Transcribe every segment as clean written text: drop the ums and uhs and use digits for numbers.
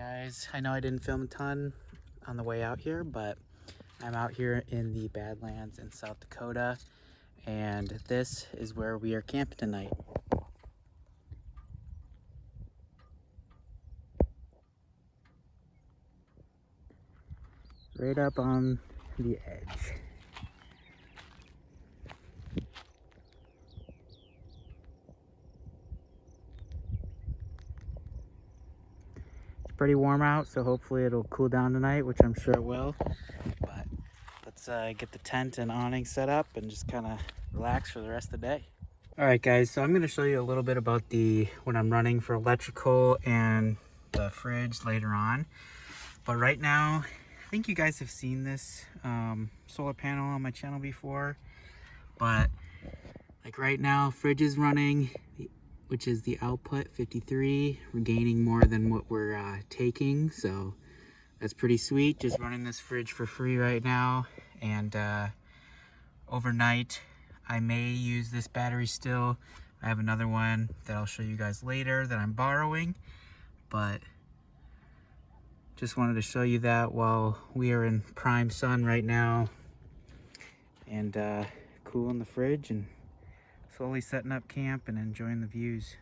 guys, I know I didn't film a ton on the way out here, but I'm out here in the Badlands in South Dakota, and this is where we are camping tonight. Right up on the edge. Pretty warm out, so hopefully it'll cool down tonight, which I'm sure it will. But let's get the tent and awning set up and just kind of relax for the rest of the day. All right, guys, so I'm going to show you a little bit about what I'm running for electrical and the fridge later on. But right now, I think you guys have seen this solar panel on my channel before. But like right now, fridge is running, which is the output 53. We're gaining more than what we're taking, so that's pretty sweet. Just running this fridge for free right now, and overnight I may use this battery still. I have another one that I'll show you guys later that I'm borrowing, but just wanted to show you that while we are in prime sun right now, and cooling the fridge and slowly setting up camp and enjoying the views.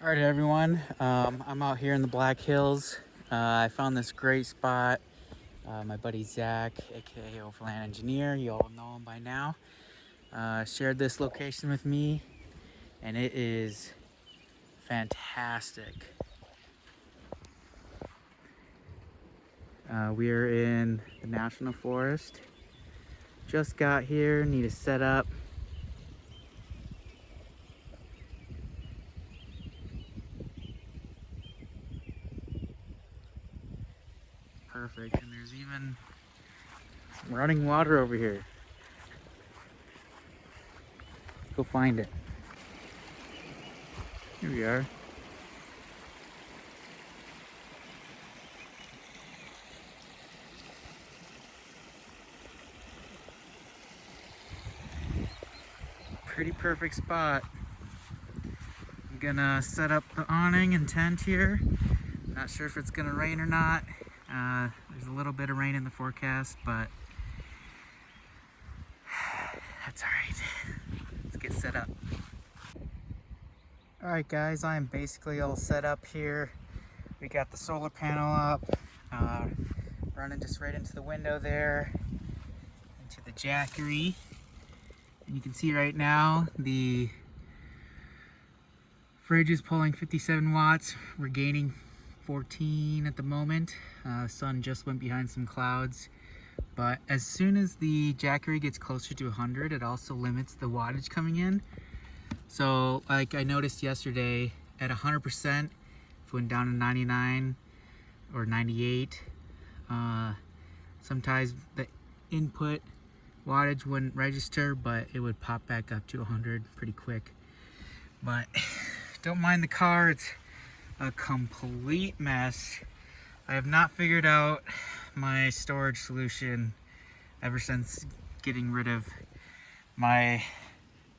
All right, everyone, I'm out here in the Black Hills. I found this great spot. My buddy Zach, aka Overland Engineer, you all know him by now, shared this location with me, and it is fantastic. We are in the National Forest. Just got here, need to set up. Perfect, and there's even some running water over here. Go find it. Here we are. Pretty perfect spot. I'm gonna set up the awning and tent here. Not sure if it's gonna rain or not. There's a little bit of rain in the forecast, but that's all right. Let's get set up. All right, guys, I am basically all set up here. We got the solar panel up, running just right into the window there, into the jackery. And you can see right now the fridge is pulling 57 watts. We're gaining 14 at the moment. Sun just went behind some clouds, but as soon as the jackery gets closer to 100, it also limits the wattage coming in. So like I noticed yesterday, at 100%, if it went down to 99 or 98, sometimes the input wattage wouldn't register, but it would pop back up to 100 pretty quick. But don't mind the car, it's a complete mess. I have not figured out my storage solution ever since getting rid of my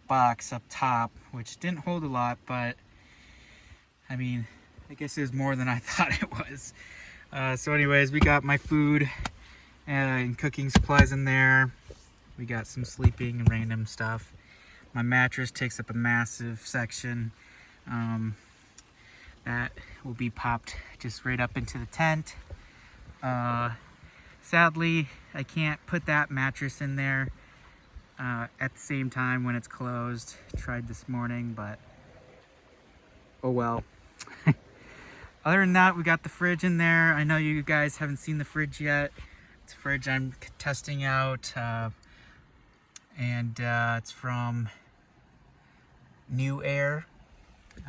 box up top, which didn't hold a lot, but I mean, I guess it was more than I thought it was. So anyways, we got my food and cooking supplies in there. We got some sleeping and random stuff. My mattress takes up a massive section. That will be popped just right up into the tent. Sadly, I can't put that mattress in there at the same time when it's closed. Tried this morning, but oh well. Other than that, we got the fridge in there. I know you guys haven't seen the fridge yet. It's a fridge I'm testing out, and it's from New Air.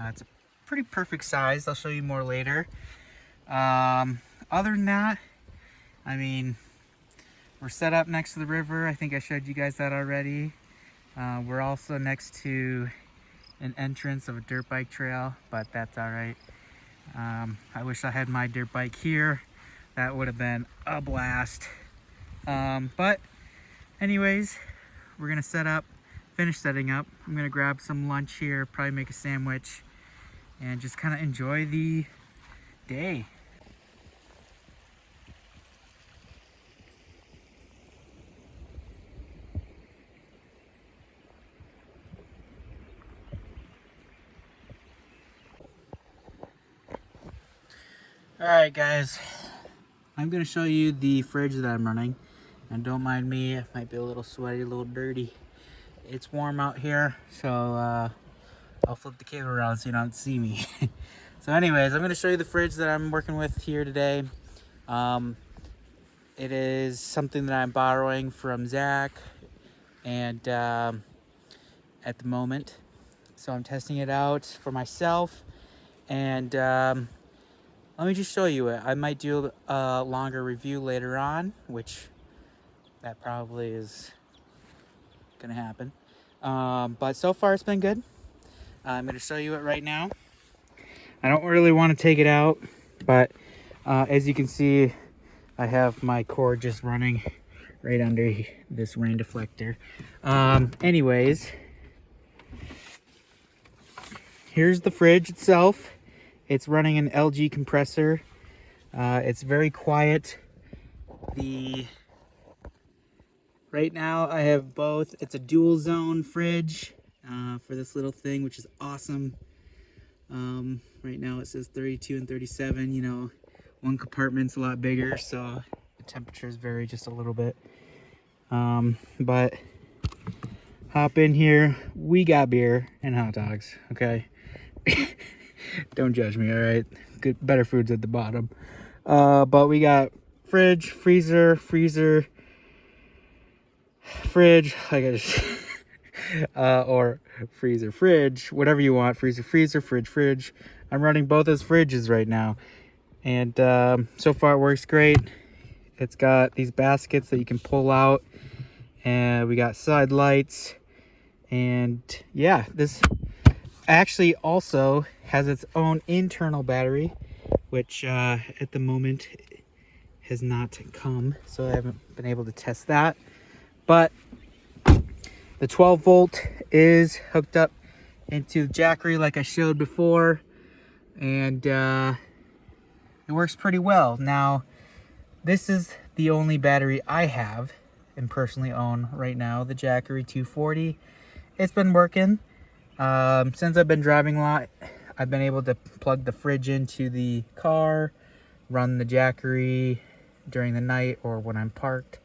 It's a pretty perfect size. I'll show you more later. Other than that, I mean, we're set up next to the river. I think I showed you guys that already. We're also next to an entrance of a dirt bike trail, but that's all right. I wish I had my dirt bike here. That would have been a blast. But anyways, we're gonna finish setting up. I'm gonna grab some lunch here, probably make a sandwich, and just kind of enjoy the day. Alright guys, I'm going to show you the fridge that I'm running, and don't mind me, it might be a little sweaty, a little dirty. It's warm out here, so I'll flip the camera around so you don't see me. So anyways, I'm going to show you the fridge that I'm working with here today. It is something that I'm borrowing from Zach, and at the moment, so I'm testing it out for myself, and let me just show you it. I might do a longer review later on, which that probably is gonna happen. But so far it's been good. I'm gonna show you it right now. I don't really want to take it out, but as you can see, I have my cord just running right under this rain deflector. Anyways, here's the fridge itself. It's running an LG compressor. It's very quiet. Right now I have both. It's a dual zone fridge for this little thing, which is awesome. Right now it says 32 and 37. You know, one compartment's a lot bigger, so the temperatures vary just a little bit. But hop in here. We got beer and hot dogs, okay? Don't judge me, all right? Good, better food's at the bottom. But we got fridge, freezer, fridge, like I just, or freezer, fridge, whatever you want. Freezer, fridge. I'm running both those fridges right now, and so far it works great. It's got these baskets that you can pull out, and we got side lights, and yeah, this actually also has its own internal battery, which at the moment has not come, so I haven't been able to test that. But the 12 volt is hooked up into the Jackery like I showed before, and it works pretty well. Now, this is the only battery I have and personally own right now, the Jackery 240. It's been working. Since I've been driving a lot, I've been able to plug the fridge into the car, run the Jackery during the night or when I'm parked,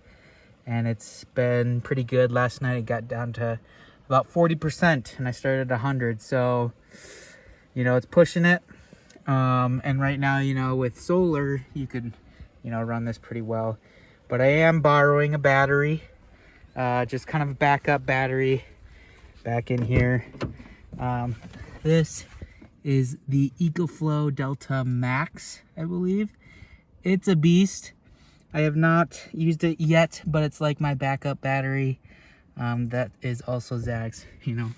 and it's been pretty good. Last night it got down to about 40%, and I started at 100, so you know, it's pushing it. And right now, you know, with solar you could, you know, run this pretty well. But I am borrowing a battery, just kind of a backup battery back in here. This is the EcoFlow Delta Max, I believe. It's a beast. I have not used it yet, but it's like my backup battery. That is also Zach's, you know.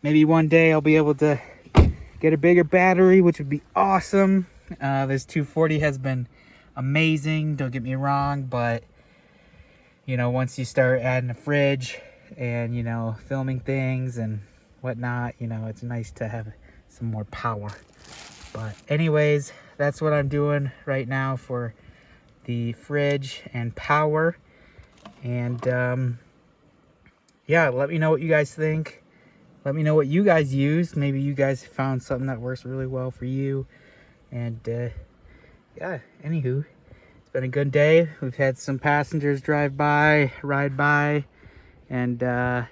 Maybe one day I'll be able to get a bigger battery, which would be awesome. This 240 has been amazing, don't get me wrong, but you know, once you start adding a fridge and, you know, filming things and whatnot, you know, it's nice to have some more power. But anyways, that's what I'm doing right now for the fridge and power. And yeah, let me know what you guys think. Let me know what you guys use. Maybe you guys found something that works really well for you. And yeah, anywho, it's been a good day. We've had some passengers ride by, and had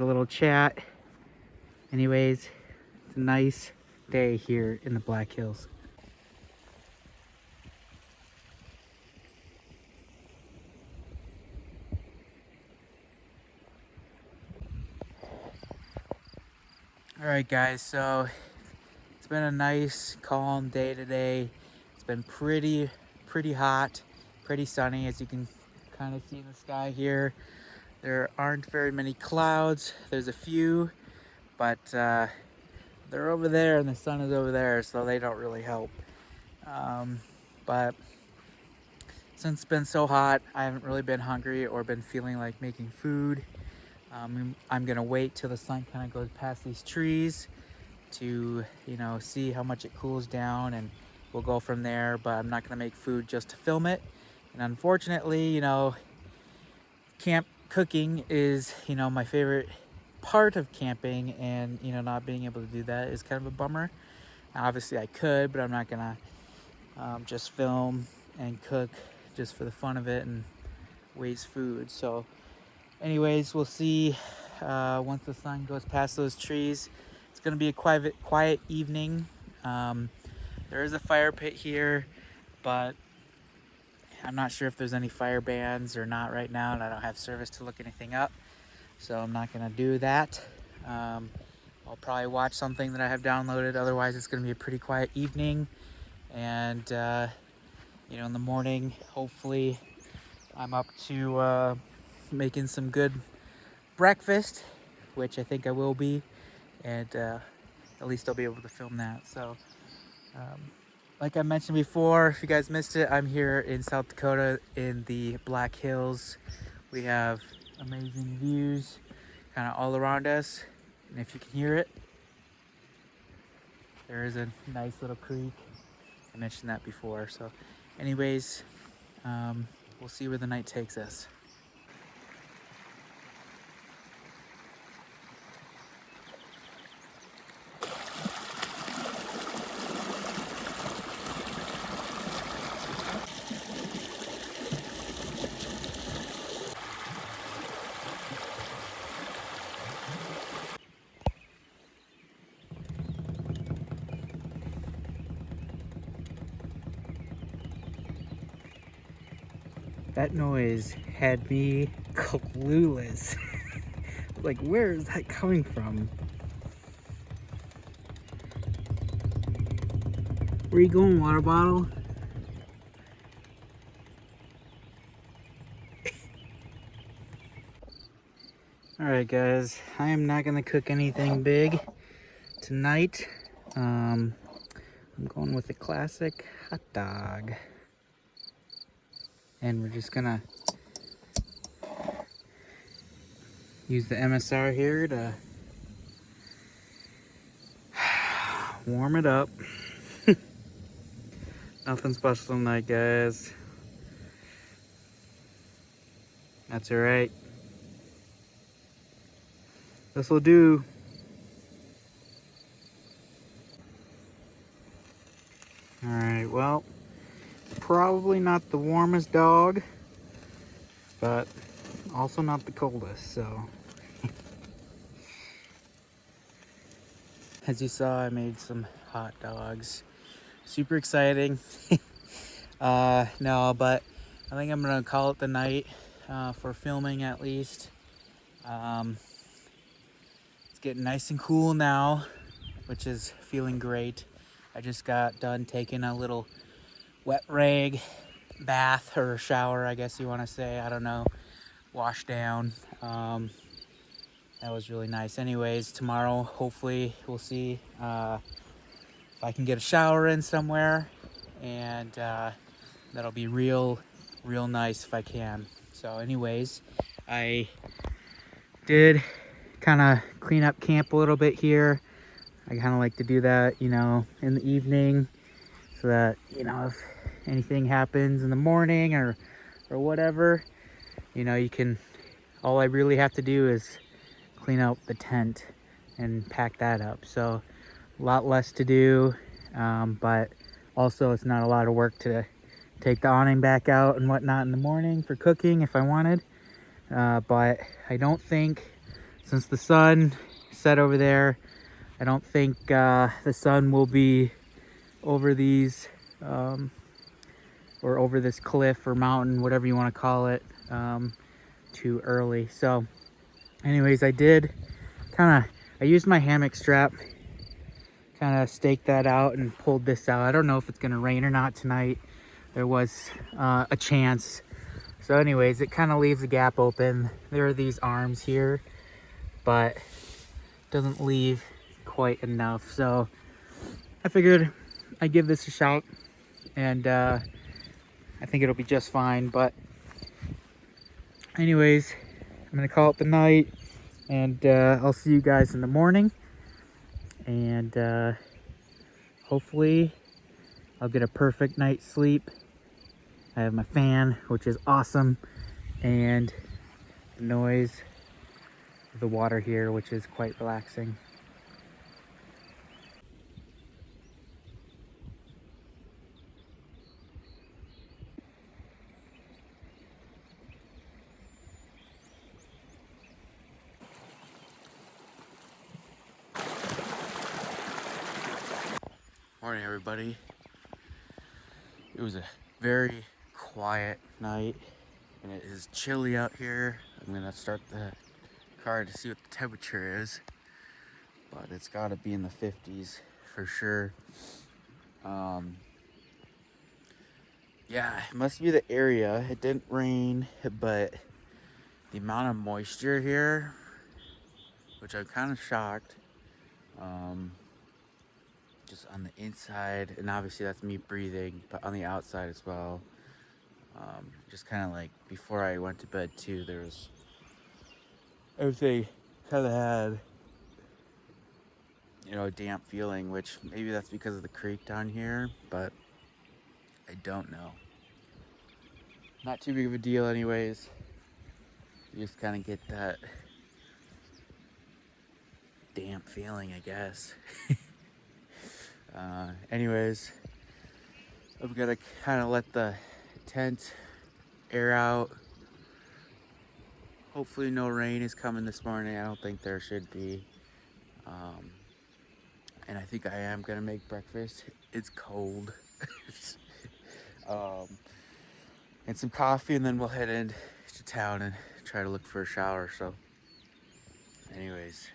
a little chat. Anyways, it's a nice day here in the Black Hills. All right, guys, so it's been a nice, calm day today. It's been pretty hot, pretty sunny, as you can kind of see in the sky here. There aren't very many clouds. There's a few, but they're over there and the sun is over there, so they don't really help. But since it's been so hot, I haven't really been hungry or been feeling like making food. I'm gonna wait till the sun kind of goes past these trees to, you know, see how much it cools down, and we'll go from there. But I'm not gonna make food just to film it. And unfortunately, you know, camp cooking is, you know, my favorite part of camping, and, you know, not being able to do that is kind of a bummer. Now, obviously I could, but I'm not gonna just film and cook just for the fun of it and waste food. So anyways, we'll see once the sun goes past those trees. It's gonna be a quiet evening. There is a fire pit here, but I'm not sure if there's any fire bans or not right now, and I don't have service to look anything up, so I'm not gonna do that. I'll probably watch something that I have downloaded. Otherwise, it's gonna be a pretty quiet evening, and you know, in the morning, hopefully I'm up to making some good breakfast, which I think I will be, and at least I'll be able to film that. So like I mentioned before, if you guys missed it, I'm here in South Dakota in the Black Hills. We have amazing views kind of all around us, and if you can hear it, there is a nice little creek. I mentioned that before. So anyways, we'll see where the night takes us. That noise had me clueless. Like, where is that coming from? Where you going, water bottle? Alright guys, I am not gonna cook anything big tonight. I'm going with a classic hot dog. And we're just gonna use the MSR here to warm it up. Nothing special tonight, guys. That's alright. This'll do. Alright, well, probably not the warmest dog, but also not the coldest, so. As you saw, I made some hot dogs. Super exciting. No, but I think I'm gonna call it the night for filming, at least. It's getting nice and cool now, which is feeling great. I just got done taking a little wet rag bath, or shower, I guess you want to say. I don't know. Wash down. that was really nice. Anyways, tomorrow hopefully we'll see if I can get a shower in somewhere, and that'll be real nice if I can. So anyways, I did kind of clean up camp a little bit here. I kind of like to do that, you know, in the evening, so that, you know, if anything happens in the morning or whatever, you know, you can, all I really have to do is clean out the tent and pack that up. So a lot less to do, but also it's not a lot of work to take the awning back out and whatnot in the morning for cooking if I wanted. But I don't think, since the sun set over there, I don't think the sun will be over these or over this cliff or mountain, whatever you want to call it, too early. So anyways, I did I used my hammock strap, kind of staked that out and pulled this out. I don't know if it's gonna rain or not tonight. There was a chance. So anyways, it kind of leaves a gap open. There are these arms here, but doesn't leave quite enough. So I figured I'd give this a shot, and I think it'll be just fine. But anyways, I'm gonna call it the night, and I'll see you guys in the morning, and hopefully I'll get a perfect night's sleep. I have my fan, which is awesome, and the noise of the water here, which is quite relaxing. Morning, everybody. It was a very quiet night, and it is chilly out here. I'm gonna start the car to see what the temperature is, but it's got to be in the 50s for sure. Yeah, it must be the area. It didn't rain, but the amount of moisture here, which I'm kind of shocked, just on the inside, and obviously that's me breathing, but on the outside as well. Just kind of like before I went to bed too, there was everything kind of had, you know, a damp feeling, which maybe that's because of the creek down here, but I don't know. Not too big of a deal anyways. You just kind of get that damp feeling, I guess. Anyways, I'm gonna kind of let the tent air out. Hopefully no rain is coming this morning. I don't think there should be. And I think I am gonna make breakfast. It's cold. And some coffee, and then we'll head into town and try to look for a shower. So anyways,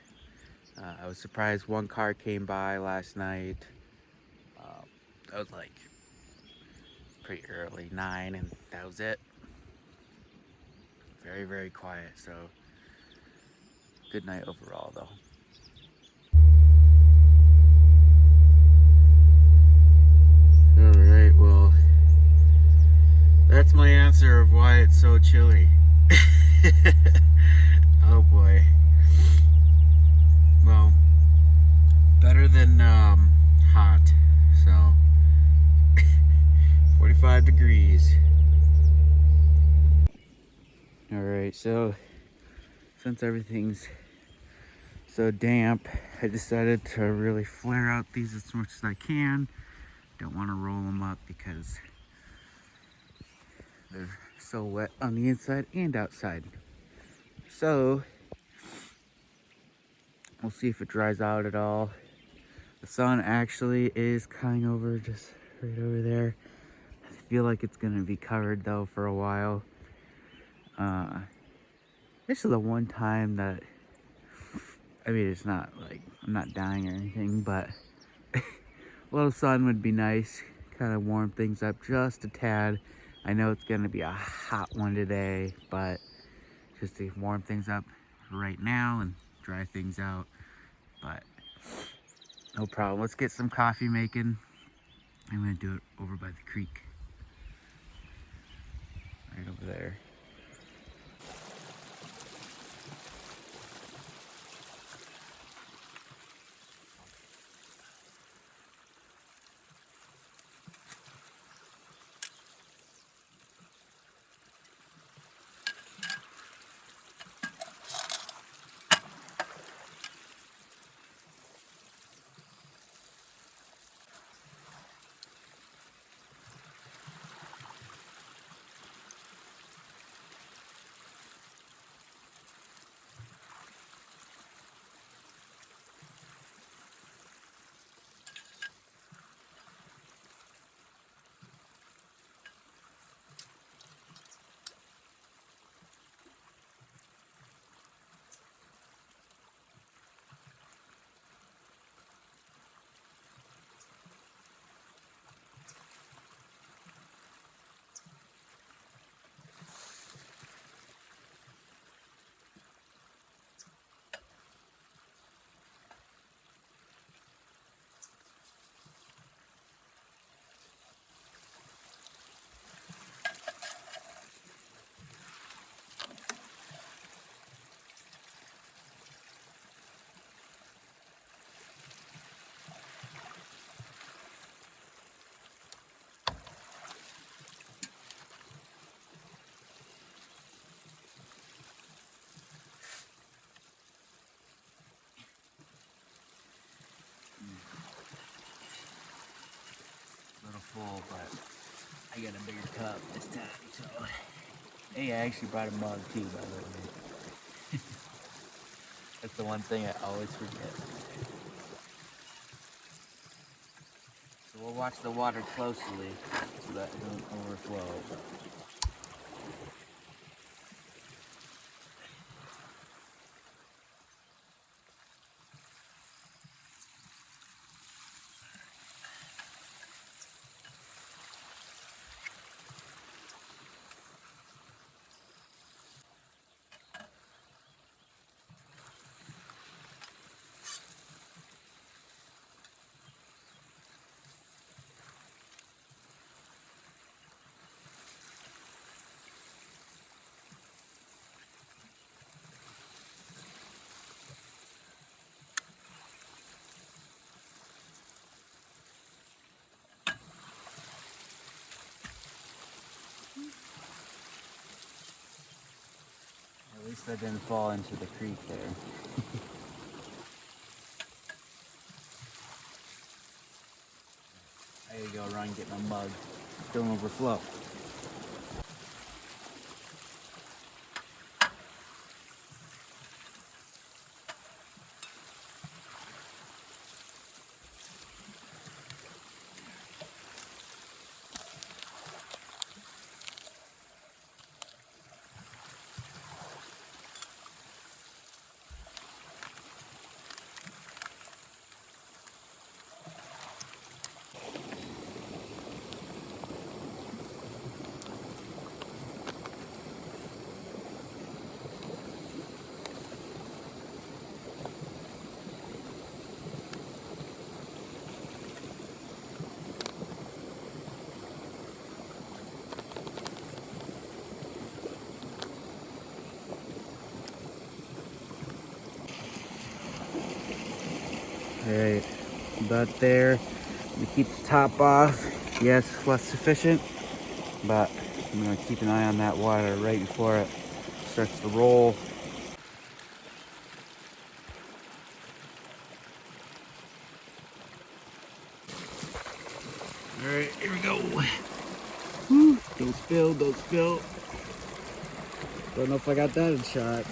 I was surprised one car came by last night. That was like pretty early, 9, and that was it. Very, very quiet. So good night overall, though. All right, well, that's my answer of why it's so chilly. Oh boy. Well, better than hot. So 45 degrees. All right, so since everything's so damp, I decided to really flare out these as much as I can. Don't want to roll them up because they're so wet on the inside and outside. So we'll see if it dries out at all. The sun actually is coming over just right over there. I feel like it's gonna be covered though for a while. This is the one time that, I mean, it's not like I'm not dying or anything, but a little sun would be nice, kind of warm things up just a tad. I know it's gonna be a hot one today, but just to warm things up right now and dry things out, but no problem. Let's get some coffee making. I'm gonna do it over by the creek, right over there. A little full, but I got a bigger cup this time, so. Hey, I actually brought a mug too, by the way. That's the one thing I always forget. So we'll watch the water closely so that it doesn't overflow. At least I didn't fall into the creek there. There you go, run, get my mug. Don't overflow. Alright, about there. We keep the top off. Yes, less sufficient, but I'm gonna keep an eye on that water right before it starts to roll. Alright, here we go. Woo, don't spill, don't spill. Don't know if I got that in shot.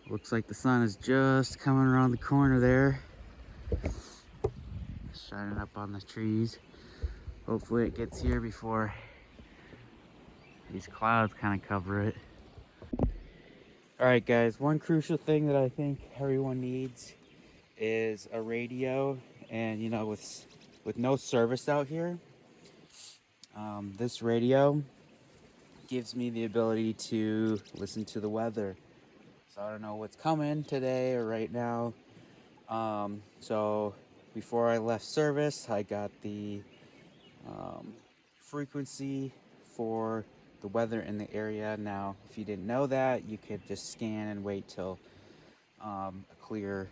Looks like the sun is just coming around the corner there, shining up on the trees. Hopefully it gets here before these clouds kind of cover it. All right, guys, one crucial thing that I think everyone needs is a radio. And you know, with no service out here, this radio gives me the ability to listen to the weather. So I don't know what's coming today or right now. So before I left service, I got the frequency for the weather in the area. Now, if you didn't know that, you could just scan and wait till a clear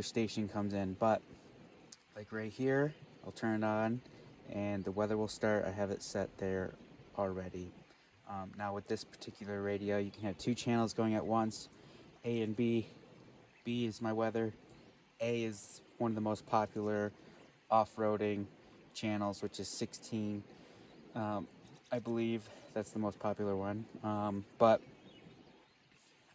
station comes in. But like right here, I'll turn it on and the weather will start. I have it set there already. Now with this particular radio, you can have two channels going at once, A and B. B is my weather. A is one of the most popular off-roading channels, which is 16. I believe that's the most popular one. But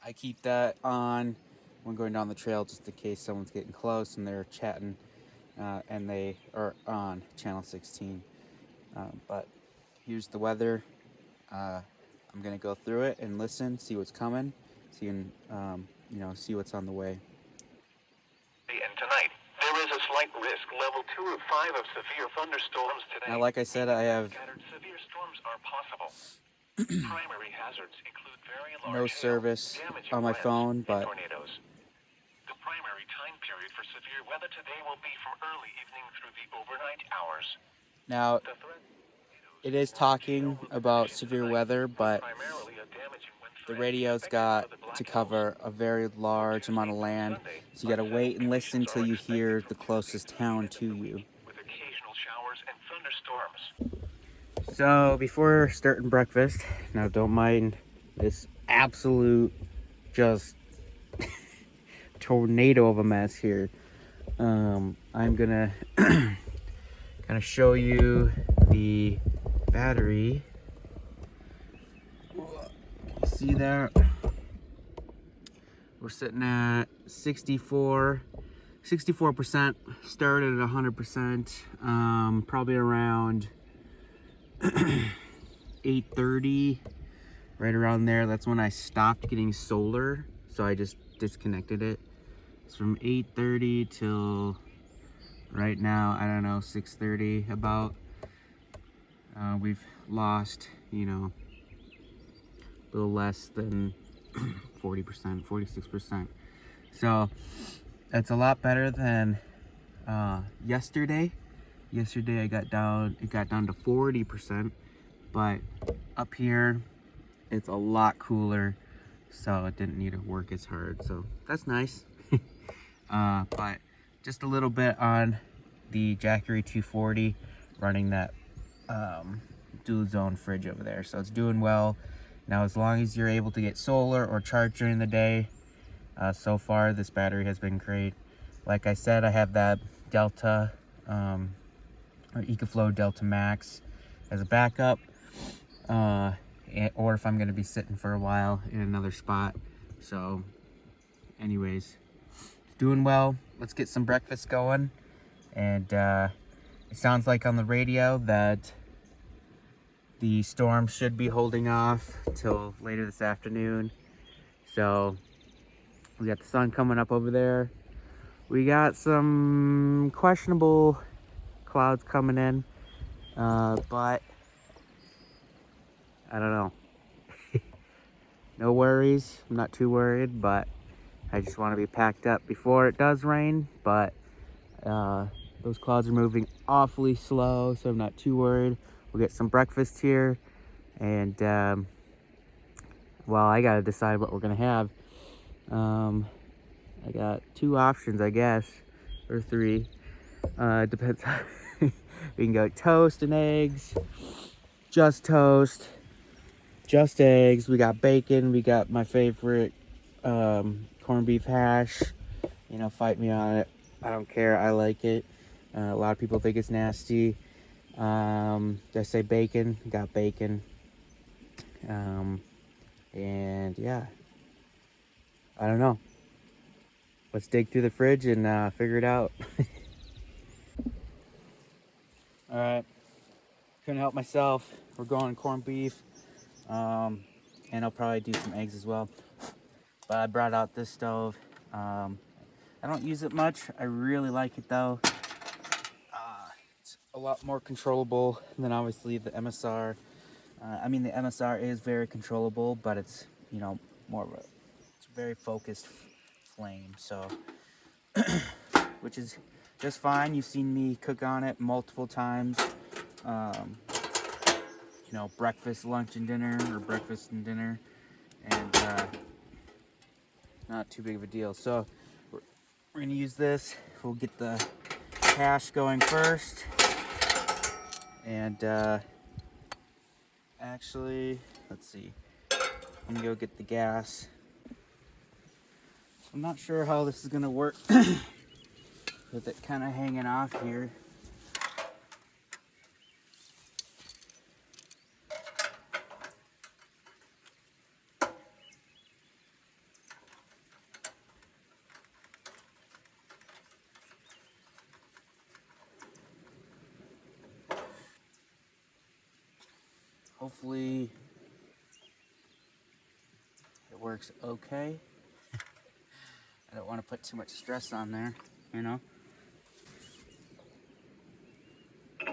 I keep that on when going down the trail just in case someone's getting close and they're chatting and they are on channel 16. But here's the weather. I'm gonna go through it and listen, see what's coming, see what's on the way. And tonight, there is a slight risk, level 2 of 5 of severe thunderstorms today. Now, like I said, I have scattered severe storms are possible. Primary hazards include very large no service on my phone, but tornadoes. The primary time period for severe weather today will be from early evening through the overnight hours. now it is talking about severe weather, but the radio's got to cover a very large amount of land, so you gotta wait and listen till you hear the closest town to you. With occasional showers and thunderstorms. So before starting breakfast, now don't mind this absolute just tornado of a mess here. I'm gonna kind of show you the battery. See that? We're sitting at 64%, started at 100%, probably around 8:30, right around there. That's when I stopped getting solar, so I just disconnected it. It's from 8:30 till right now, I don't know, 6:30 about. We've lost, a little less than 40%, 46%. So that's a lot better than yesterday. Yesterday it got down to 40%, but up here it's a lot cooler, so it didn't need to work as hard. So that's nice. But just a little bit on the Jackery 240, running that dual zone fridge over there, so it's doing well. Now, as long as you're able to get solar or charge during the day, so far this battery has been great. Like I said, I have that Delta or EcoFlow Delta Max as a backup, or if I'm going to be sitting for a while in another spot. So anyways, doing well. Let's get some breakfast going. And it sounds like on the radio that the storm should be holding off till later this afternoon. So we got the sun coming up over there. We got some questionable clouds coming in, but I don't know. No worries. I'm not too worried, but I just want to be packed up before it does rain. But those clouds are moving awfully slow, so I'm not too worried. We'll get some breakfast here, and well, I gotta decide what we're gonna have. I got two options, I guess, or three. It depends. We can go toast and eggs, just toast, just eggs. We got bacon. We got my favorite corned beef hash. Fight me on it. I don't care. I like it. A lot of people think it's nasty. Did I say bacon? Got bacon. And yeah, I don't know. Let's dig through the fridge and figure it out. All right, couldn't help myself. We're going corned beef, and I'll probably do some eggs as well. But I brought out this stove. I don't use it much. I really like it though. It's a lot more controllable than obviously the MSR. I mean, the MSR is very controllable, but it's, you know, more of a, it's a very focused flame. So, which is just fine. You've seen me cook on it multiple times. You know, breakfast, lunch, and dinner, or breakfast and dinner, and not too big of a deal. So we're gonna use this. We'll get the hash going first, and actually, let's see. I'm gonna go get the gas. I'm not sure how this is gonna work with it kind of hanging off here. Hopefully it works okay. I don't want to put too much stress on there, you know? I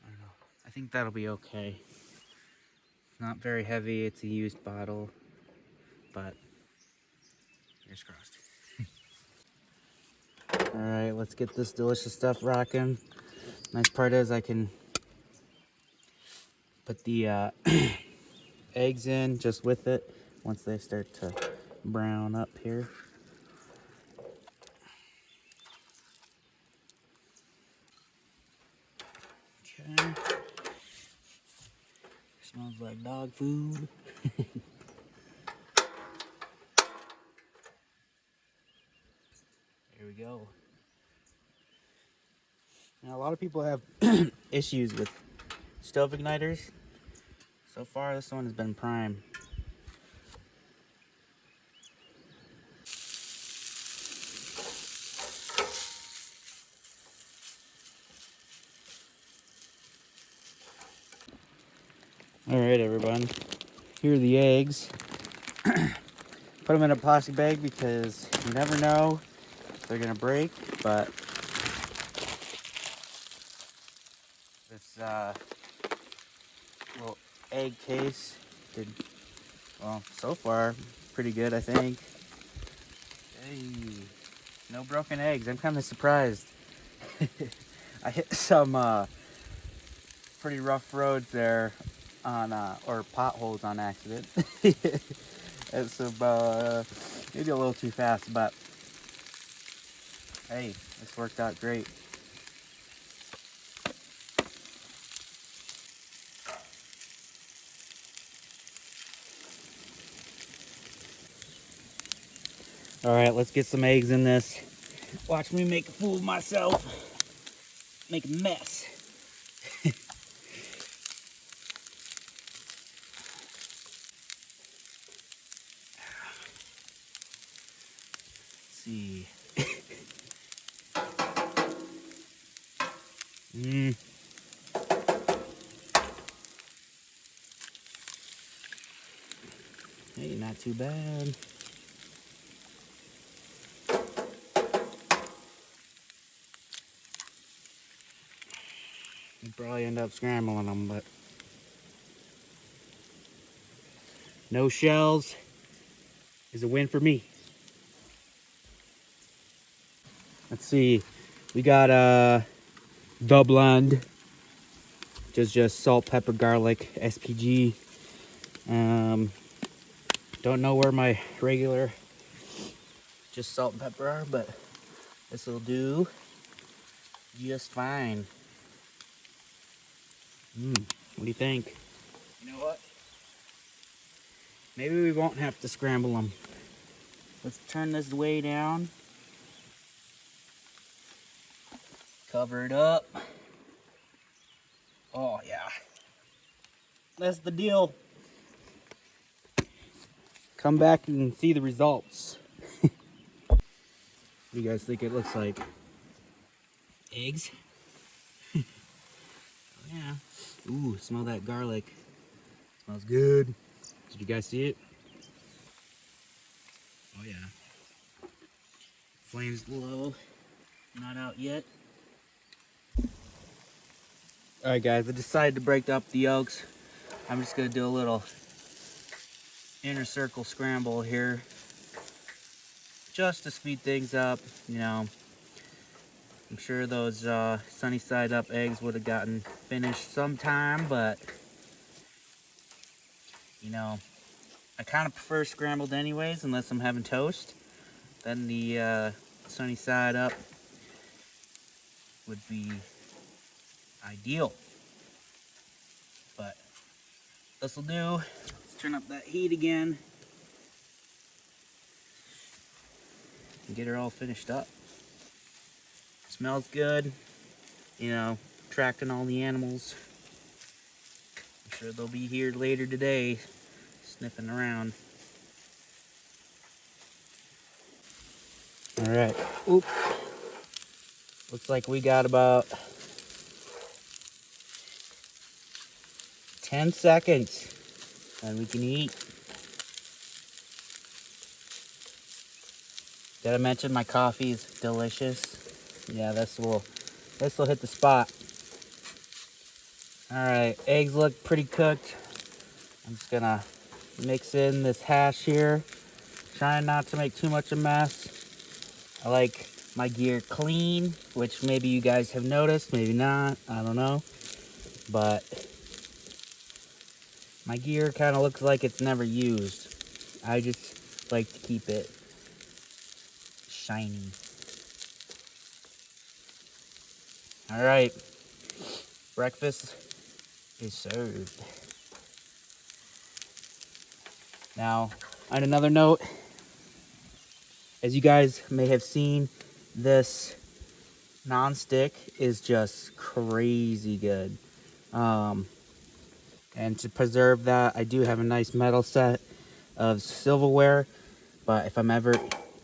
don't know. I think that'll be okay. Not very heavy. It's a used bottle, but fingers crossed. All right, let's get this delicious stuff rocking. Nice part is I can put the eggs in just with it once they start to brown up here. Okay. Smells like dog food. Here we go. Now, a lot of people have issues with stove igniters. So far, this one has been prime. All right, everyone. Here are the eggs. Put them in a plastic bag because you never know if they're gonna break. But this little egg case did, well, so far pretty good, I think. Hey, no broken eggs. I'm kind of surprised. I hit some pretty rough roads there on or potholes on accident. And some maybe a little too fast, but hey, this worked out great. All right, let's get some eggs in this. Watch me make a fool of myself. Make a mess. Let's see. Hey, not too bad. You probably end up scrambling them, but no shells is a win for me. Let's see. We got the blend, which is just salt, pepper, garlic, SPG. Don't know where my regular just salt and pepper are, but this will do just fine. What do you think? You know what? Maybe we won't have to scramble them. Let's turn this way down. Cover it up. Oh yeah. That's the deal. Come back and see the results. What do you guys think it looks like? Eggs? Oh yeah. Ooh, smell that garlic. Smells good. Did you guys see it? Oh yeah. Flames low. Not out yet. Alright guys, I decided to break up the yolks. I'm just gonna do a little inner circle scramble here. Just to speed things up, you know. I'm sure those sunny side up eggs would have gotten finished sometime, but you know, I kind of prefer scrambled anyways, unless I'm having toast. Then the sunny side up would be ideal. But this will do. Let's turn up that heat again and get her all finished up. Smells good, you know, attracting all the animals. I'm sure they'll be here later today, sniffing around. All right. Oop. Looks like we got about 10 seconds and we can eat. Did I mention my coffee is delicious? Yeah, this will hit the spot. All right, eggs look pretty cooked. I'm just gonna mix in this hash here. Trying not to make too much of a mess. I like my gear clean, which maybe you guys have noticed, maybe not, I don't know. But my gear kind of looks like it's never used. I just like to keep it shiny. All right, breakfast is served. Now, on another note, as you guys may have seen, this non-stick is just crazy good. And to preserve that, I do have a nice metal set of silverware, but if I'm ever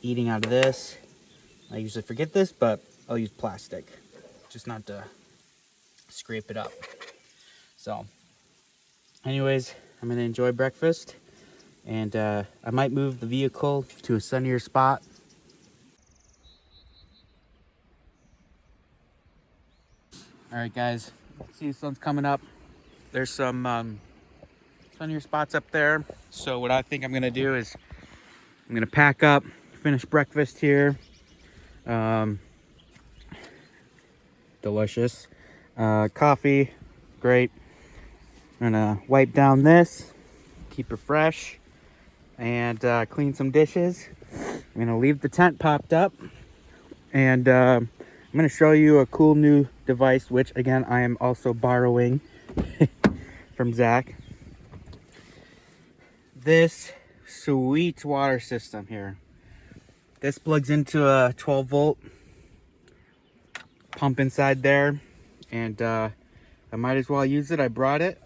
eating out of this, I usually forget this, but I'll use plastic, just not to scrape it up. So, anyways, I'm gonna enjoy breakfast, and I might move the vehicle to a sunnier spot. All right, guys, see the sun's coming up. There's some sunnier spots up there. So what I think I'm gonna do is I'm gonna pack up, finish breakfast here. Delicious. Coffee, great. I'm gonna wipe down this, keep it fresh, and clean some dishes. I'm gonna leave the tent popped up, and I'm gonna show you a cool new device, which again I am also borrowing from Zach. This sweet water system here. This plugs into a 12-volt pump inside there, and I might as well use it. I brought it.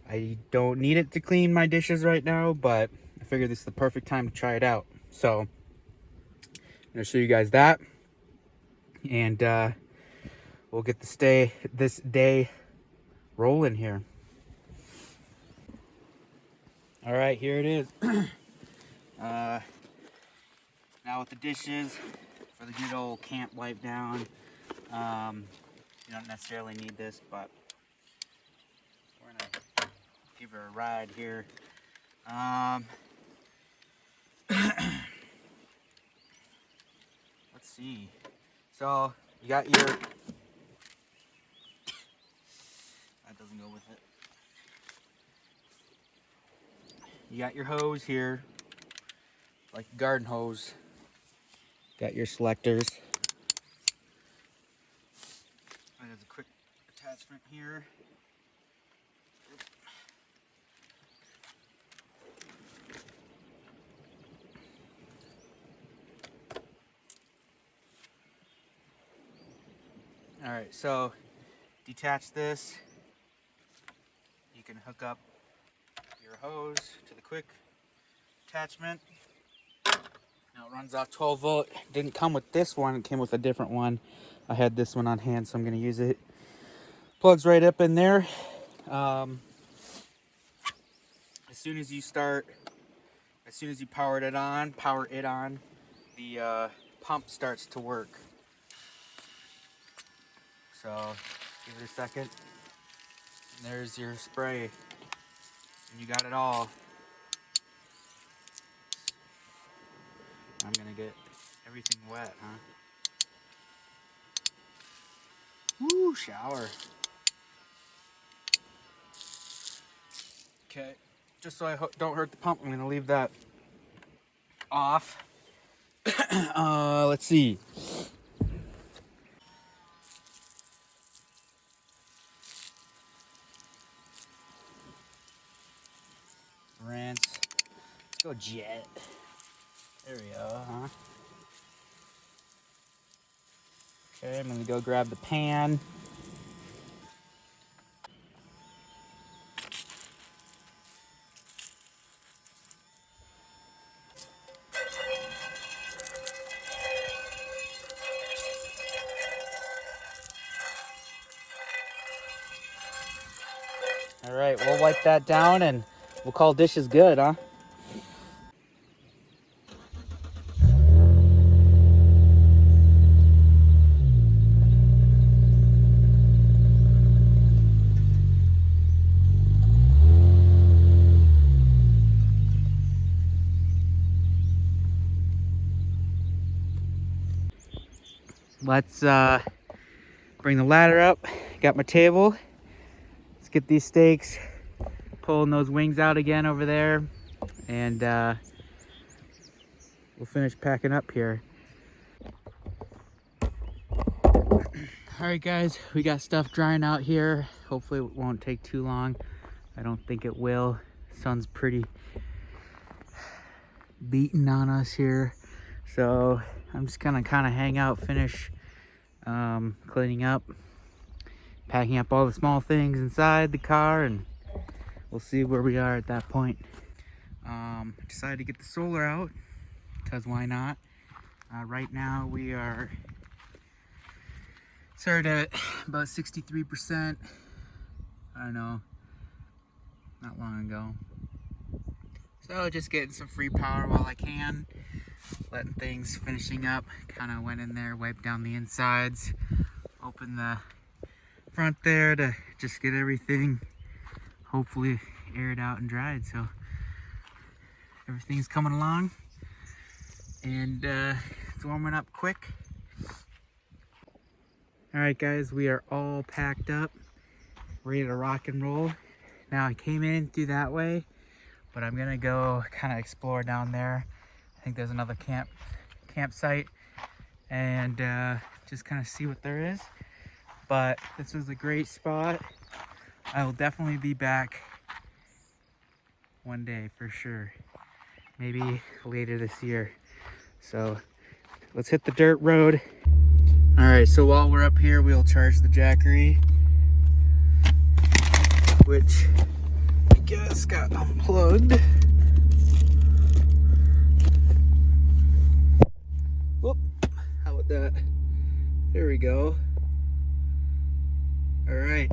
I don't need it to clean my dishes right now, but I figured this is the perfect time to try it out. So I'm gonna show you guys that, and we'll get this day rolling here. All right, here it is. Now with the dishes for the good old camp wipe down. You don't necessarily need this, but we're gonna give her a ride here. Let's see. So you got your, that doesn't go with it. You got your hose here, like a garden hose. Got your selectors. There's a quick attachment here. All right, so detach this. You can hook up your hose to the quick attachment. Now it runs off 12 volt. Didn't come with this one, it came with a different one. I had this one on hand, so I'm gonna use it. Plugs right up in there. As soon as you power it on, the pump starts to work. So give it a second. And there's your spray. And you got it all. I'm gonna get everything wet, huh? Woo, shower. Okay, just so I don't hurt the pump, I'm gonna leave that off. Let's see. Rinse. Let's go jet. There we go, huh? Okay, I'm gonna go grab the pan. All right, we'll wipe that down and we'll call dishes good, huh? Let's bring the ladder up. Got my table. Let's get these steaks, pulling those wings out again over there, and we'll finish packing up here. All right, guys, we got stuff drying out here. Hopefully it won't take too long. I don't think it will. Sun's pretty beaten on us here, so I'm just gonna kind of hang out, finish cleaning up, packing up all the small things inside the car, and we'll see where we are at that point. Decided to get the solar out because why not? Right now we are started at about 63%. I don't know, not long ago. So just getting some free power while I can, letting things finishing up. Kind of went in there, wiped down the insides, opened the front there to just get everything hopefully aired out and dried. So everything's coming along, and it's warming up quick. All right, guys, we are all packed up, ready to rock and roll. Now I came in through that way, but I'm gonna go kind of explore down there. I think there's another campsite, and just kind of see what there is. But this was a great spot. I will definitely be back one day for sure, maybe later this year. So let's hit the dirt road. All right, so while we're up here, we'll charge the Jackery, which I guess got unplugged. Whoop, how about that? There we go. All right,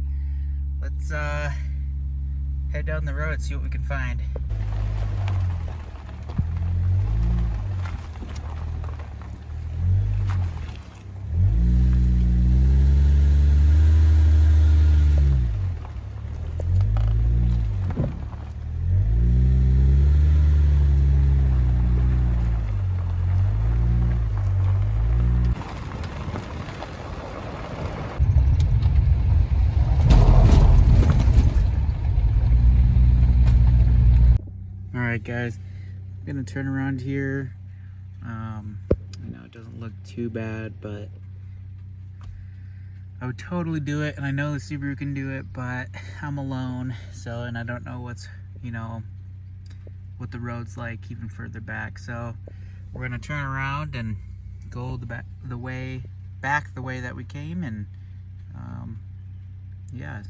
let's head down the road, see what we can find. Alright guys, I'm gonna turn around here. I know it doesn't look too bad, but I would totally do it, and I know the Subaru can do it, but I'm alone, so, and I don't know what's, you know, what the road's like even further back. So we're gonna turn around and go the way that we came, and Yeah.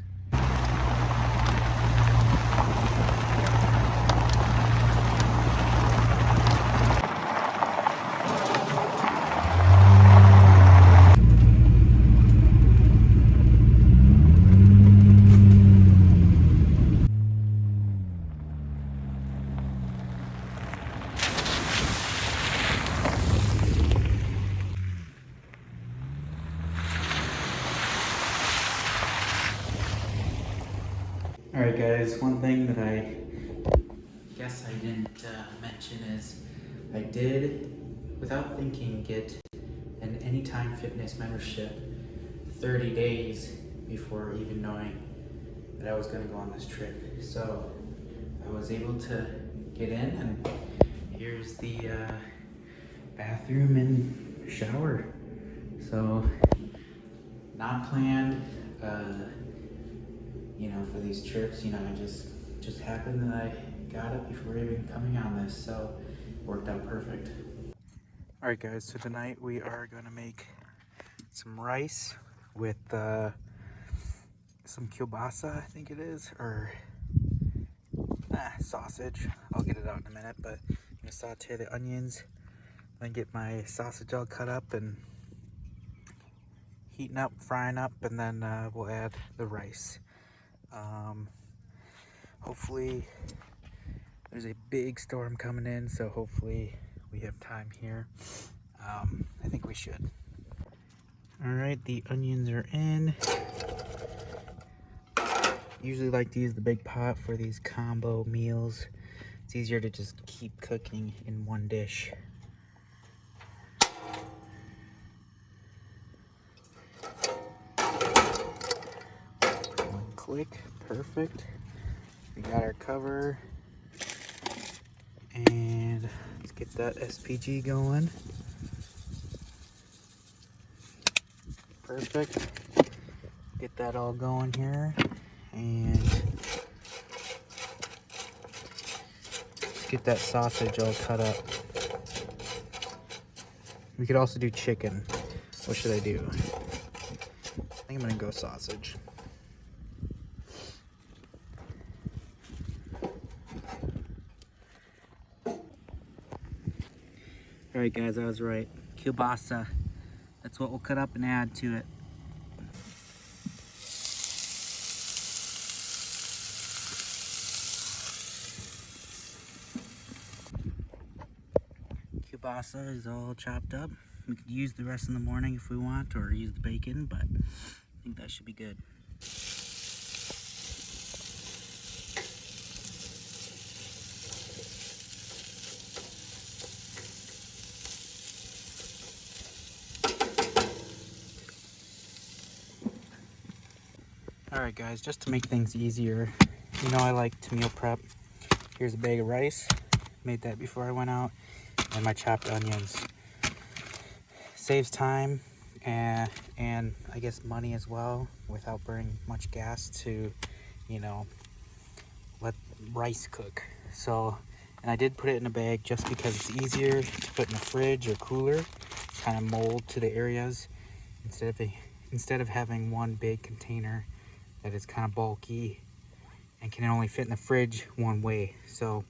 Alright guys, one thing that I guess I didn't mention is I did, without thinking, get an Anytime Fitness membership 30 days before even knowing that I was going to go on this trip. So I was able to get in, and here's the bathroom and shower. So not planned, you know, for these trips. You know, it just happened that I got it before even coming on this, so it worked out perfect. All right guys, so tonight we are gonna make some rice with some kielbasa, I think it is, or sausage. I'll get it out in a minute, but I'm gonna saute the onions, then get my sausage all cut up and heating up, frying up, and then we'll add the rice. Hopefully there's a big storm coming in, so hopefully we have time here. I think we should. All right, the onions are in. Usually like to use the big pot for these combo meals. It's easier to just keep cooking in one dish. One click, perfect. We got our cover. And let's get that SPG going. Perfect. Get that all going here. And let's get that sausage all cut up. We could also do chicken. What should I do? I think I'm gonna go sausage. Alright guys, I was right. Kielbasa. That's what we'll cut up and add to it. Kielbasa is all chopped up. We could use the rest in the morning if we want, or use the bacon, but I think that should be good. Alright guys, just to make things easier, you know I like to meal prep. Here's a bag of rice. Made that before I went out. And my chopped onions. Saves time and I guess money as well, without burning much gas to, you know, let rice cook. So, and I did put it in a bag just because it's easier to put in the fridge or cooler, kind of mold to the areas instead of having one big container that is kind of bulky and can only fit in the fridge one way. So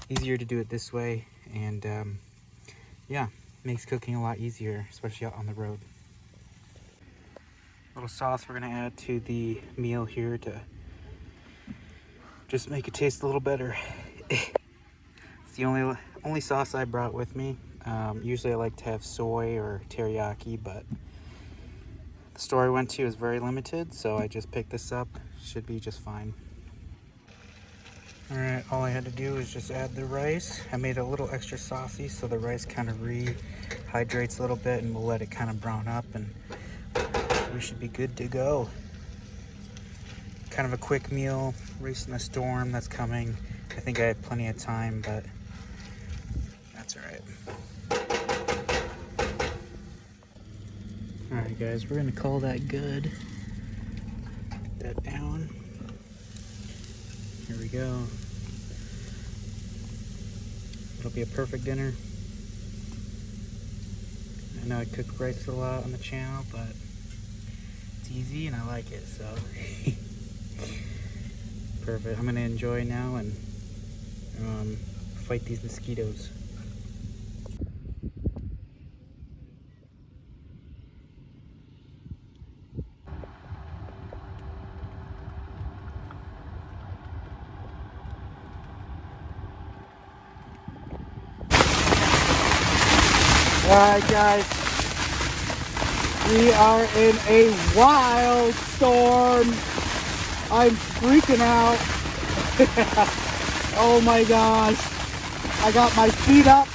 easier to do it this way, and yeah, makes cooking a lot easier, especially out on the road. Little sauce we're gonna add to the meal here to just make it taste a little better. It's the only sauce I brought with me. Usually I like to have soy or teriyaki, but the store I went to is very limited, so I just picked this up. Should be just fine. Alright, all I had to do is just add the rice. I made it a little extra saucy so the rice kind of rehydrates a little bit, and we'll let it kind of brown up, and we should be good to go. Kind of a quick meal, racing a storm that's coming. I think I have plenty of time, but that's alright. Alright guys, we're gonna call that good. Put that down. Here we go. It'll be a perfect dinner. I know I cook rice a lot on the channel, but It's easy and I like it, so perfect. I'm gonna enjoy now and fight these mosquitoes. Alright guys, we are in a wild storm. I'm freaking out. Oh my gosh. I got my feet up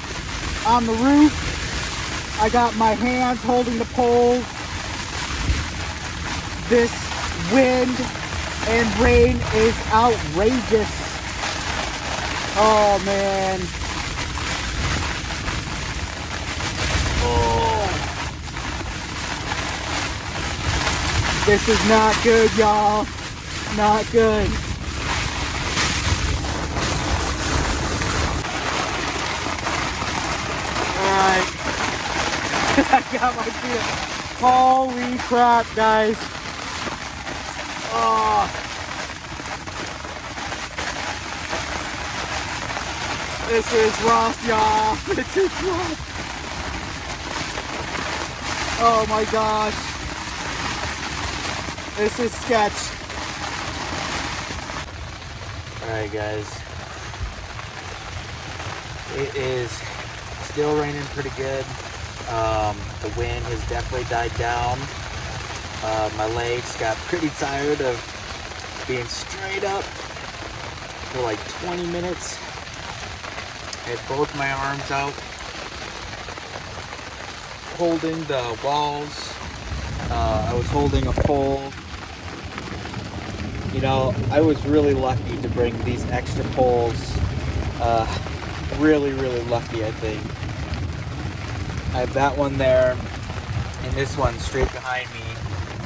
on the roof. I got my hands holding the poles. This wind and rain is outrageous. Oh man. This is not good, y'all. Not good. Alright. I got my feet up. Holy crap, guys. Oh. This is rough, y'all. This is rough. Oh my gosh. This is sketch. Alright guys. It is still raining pretty good. The wind has definitely died down. My legs got pretty tired of being straight up for like 20 minutes. I had both my arms out holding the walls. I was holding a pole. You know, I was really lucky to bring these extra poles. Really lucky, I think. I have that one there and this one straight behind me,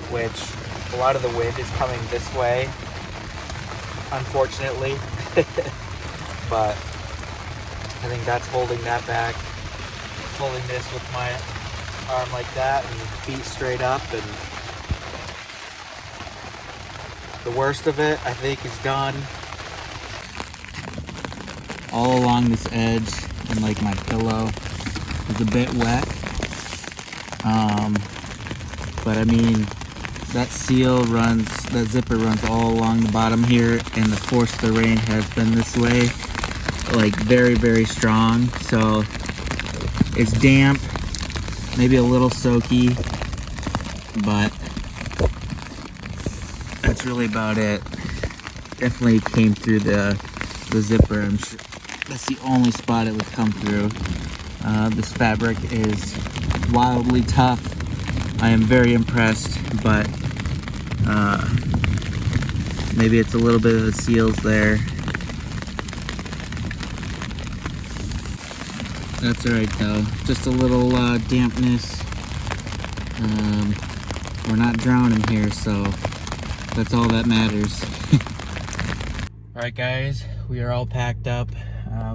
which a lot of the wind is coming this way, unfortunately. But I think that's holding that back. Holding this with my arm like that and feet straight up, and the worst of it, I think, is done. All along this edge and like my pillow is a bit wet. But I mean, that seal runs, that zipper runs all along the bottom here, and the force of the rain has been this way, like very strong. So it's damp, maybe a little soaky, but that's really about it. Definitely came through the zipper. I'm sure that's the only spot it would come through. This fabric is wildly tough. I am very impressed, but maybe it's a little bit of the seals there. That's alright though, just a little dampness. We're not drowning here, so that's all that matters. Alright guys, we are all packed up.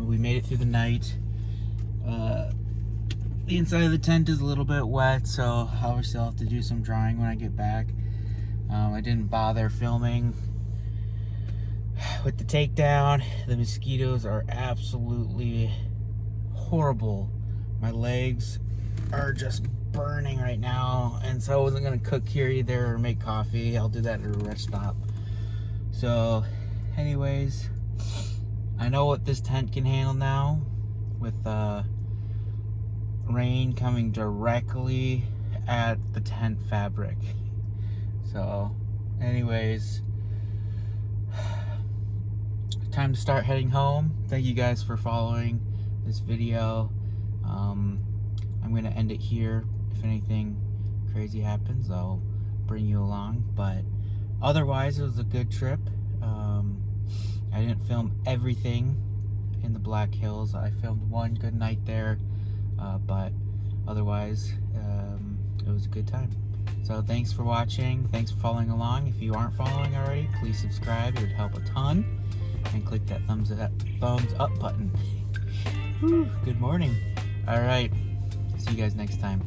We made it through the night. The inside of the tent is a little bit wet, so I'll still have to do some drying when I get back. I didn't bother filming with the takedown. The mosquitoes are absolutely horrible. My legs are just burning right now, and so I wasn't gonna cook here either or make coffee. I'll do that at a rest stop. So anyways, I know what this tent can handle now with rain coming directly at the tent fabric. So anyways, time to start heading home. Thank you guys for following this video. I'm gonna end it here. If anything crazy happens, I'll bring you along, but otherwise it was a good trip. I didn't film everything in the Black Hills. I filmed one good night there, but otherwise it was a good time. So thanks for watching, thanks for following along. If you aren't following already, please subscribe, it would help a ton, and click that thumbs up button. Whew, good morning. All right, see you guys next time.